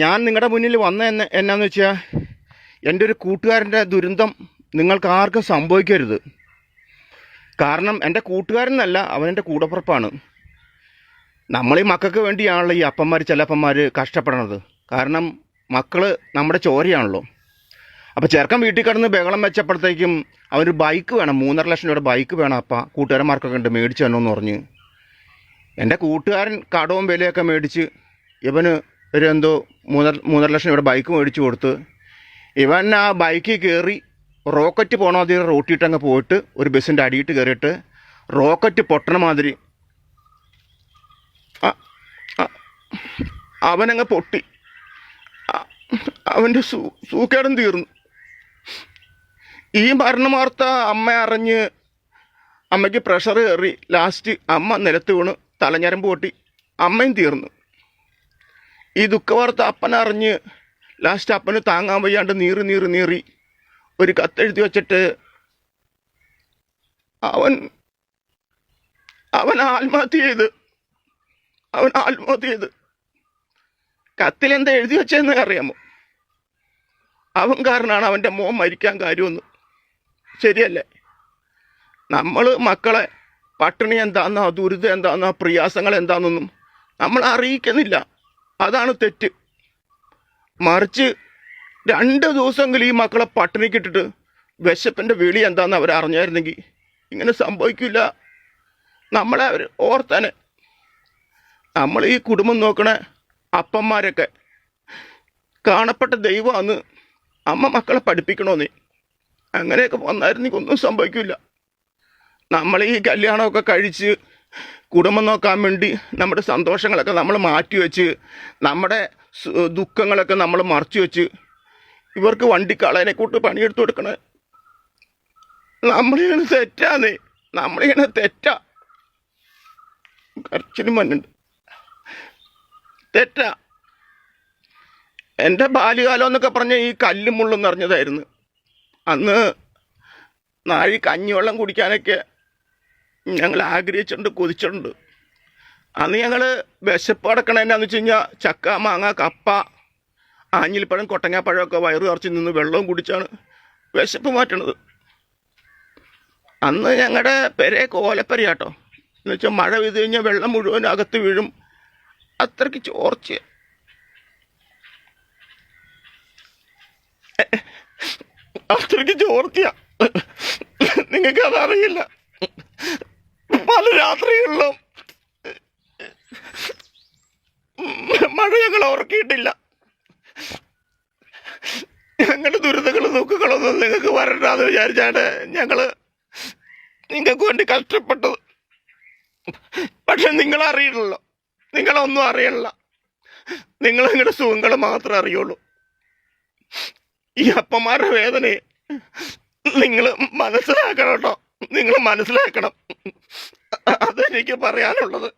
ഞാൻ നിങ്ങളുടെ മുന്നിൽ എന്നാന്ന് വെച്ചാൽ എൻ്റെ ഒരു കൂട്ടുകാരൻ്റെ ദുരന്തം നിങ്ങൾക്ക് ആർക്കും സംഭവിക്കരുത്. കാരണം എൻ്റെ കൂട്ടുകാരനല്ല, അവനെൻ്റെ കൂടപ്പുറപ്പാണ്. നമ്മളീ മക്കൾക്ക് വേണ്ടിയാണല്ലോ ഈ ചിലപ്പന്മാർ കഷ്ടപ്പെടണത്. കാരണം മക്കൾ നമ്മുടെ ചോരയാണല്ലോ. അപ്പോൾ ചെറുക്കൻ വീട്ടിൽ കിടന്ന് ബഹളം വെച്ചപ്പോഴത്തേക്കും അവനൊരു ബൈക്ക് വേണം, 3.5 ലക്ഷം രൂപയുടെ ബൈക്ക് വേണം. കൂട്ടുകാരന്മാർക്കൊക്കെ ഉണ്ട്, മേടിച്ചു തന്നെന്ന് പറഞ്ഞ് എൻ്റെ കൂട്ടുകാരൻ കടവും വിലയൊക്കെ മേടിച്ച് ഇവന് ഒരു എന്തോ 3.5 ലക്ഷം രൂപയുടെ ബൈക്ക് മേടിച്ചു കൊടുത്ത് ഇവൻ ആ ബൈക്കിൽ കയറി റോക്കറ്റ് പോകണ മാതിരി റോട്ടിയിട്ടങ്ങ് പോയിട്ട് ഒരു ബസ്സിൻ്റെ അടിയിട്ട് കയറിയിട്ട് റോക്കറ്റ് പൊട്ടണ മാതിരി അവനങ്ങ് പൊട്ടി. അവൻ്റെ സൂക്കേടും തീർന്നു. ഈ മരണവാർത്ത അമ്മ അറിഞ്ഞ് അമ്മയ്ക്ക് പ്രഷർ കയറി. ലാസ്റ്റ് അമ്മ നിലത്ത് വീണ് തലഞ്ഞരമ്പ് പൊട്ടി, അമ്മയും തീർന്നു. ഈ ദുഃഖവാർത്ത അപ്പനറിഞ്ഞ് ലാസ്റ്റ് അപ്പന് താങ്ങാൻ വയ്യാണ്ട് നീറി ഒരു കത്തെഴുതി വച്ചിട്ട് അവൻ ആത്മഹത്യ ചെയ്ത് കത്തിലെന്താ എഴുതി വെച്ചതെന്ന് അറിയാമോ? അവൻ കാരണമാണ് അവൻ്റെ മോൻ മരിക്കാൻ കാര്യമൊന്നും. ശരിയല്ലേ? നമ്മൾ മക്കളെ പട്ടിണി എന്താണെന്നോ ദുരിതം എന്താണെന്നോ പ്രയാസങ്ങൾ എന്താണെന്നൊന്നും നമ്മൾ അറിയിക്കുന്നില്ല. അതാണ് തെറ്റ്. മറിച്ച് 2 ദിവസമെങ്കിലും ഈ മക്കളെ പട്ടിണിക്കിട്ടിട്ട് വിശപ്പിൻ്റെ വിളി എന്താണെന്ന് അവർ അറിഞ്ഞായിരുന്നെങ്കിൽ ഇങ്ങനെ സംഭവിക്കില്ല. നമ്മളെ അവർ ഓർത്താനെ. നമ്മൾ ഈ കുടുംബം നോക്കണ അപ്പന്മാരൊക്കെ കാണപ്പെട്ട ദൈവമാണ്. അമ്മ മക്കളെ പഠിപ്പിക്കണമെന്നേ. അങ്ങനെയൊക്കെ വന്നായിരുന്നെങ്കിൽ ഒന്നും സംഭവിക്കില്ല. നമ്മൾ ഈ കല്യാണമൊക്കെ കഴിച്ച് കുടുംബം നോക്കാൻ വേണ്ടി നമ്മുടെ സന്തോഷങ്ങളൊക്കെ നമ്മൾ മാറ്റിവെച്ച് നമ്മുടെ ദുഃഖങ്ങളൊക്കെ നമ്മൾ മറച്ചു വെച്ച് ഇവർക്ക് വണ്ടിക്കാളനെ കൂട്ട് പണിയെടുത്ത് കൊടുക്കണേ. നമ്മളിങ്ങനെ തെറ്റാന്നേ, നമ്മളിങ്ങനെ തെറ്റാ. കരച്ചിലും മണ്ണുണ്ട്. തെറ്റാ. എൻ്റെ ബാല്യകാലം എന്നൊക്കെ പറഞ്ഞ ഈ കല്ലും മുള്ളും നിറഞ്ഞതായിരുന്നു. അന്ന് നാഴി കഞ്ഞിവെള്ളം കുടിക്കാനൊക്കെ ഞങ്ങൾ ആഗ്രഹിച്ചിട്ടുണ്ട്, കൊതിച്ചിട്ടുണ്ട്. അന്ന് ഞങ്ങൾ വിശപ്പ് അടക്കണ എന്നാന്ന് വെച്ച് കഴിഞ്ഞാൽ ചക്ക, മാങ്ങ, കപ്പ, ആഞ്ഞിലിപ്പഴം, കൊട്ടങ്ങാപ്പഴമൊക്കെ വയറ് നിറച്ച് നിന്ന് വെള്ളവും കുടിച്ചാണ് വിശപ്പ് മാറ്റണത്. അന്ന് ഞങ്ങളുടെ പെരെ കോലപ്പരയാട്ടോ. എന്ന് വെച്ചാൽ മഴ പെയ്ത് കഴിഞ്ഞാൽ വെള്ളം മുഴുവൻ അകത്ത് വീഴും. അത്രയ്ക്ക് ചോർച്ച. നിങ്ങൾക്ക് അതറിയില്ല. പല രാത്രികളിലും മഴ ഞങ്ങൾ ഓർക്കിയിട്ടില്ല. ഞങ്ങളുടെ ദുരിതങ്ങളും ദുഃഖങ്ങളൊന്നും നിങ്ങൾക്ക് വരണ്ടാന്ന് വിചാരിച്ചാണ് ഞങ്ങൾ നിങ്ങൾക്ക് വേണ്ടി കഷ്ടപ്പെട്ടത്. പക്ഷെ നിങ്ങളറിയില്ലല്ലോ, നിങ്ങളൊന്നും അറിയണില്ല. നിങ്ങൾ നിങ്ങളുടെ സുഖങ്ങൾ മാത്രമേ അറിയുള്ളൂ. ഈ അപ്പന്മാരുടെ വേദനയെ നിങ്ങൾ മനസ്സിലാക്കണം കേട്ടോ. നിങ്ങൾ മനസ്സിലാക്കണം. അതെനിക്ക് പറയാനുള്ളത്.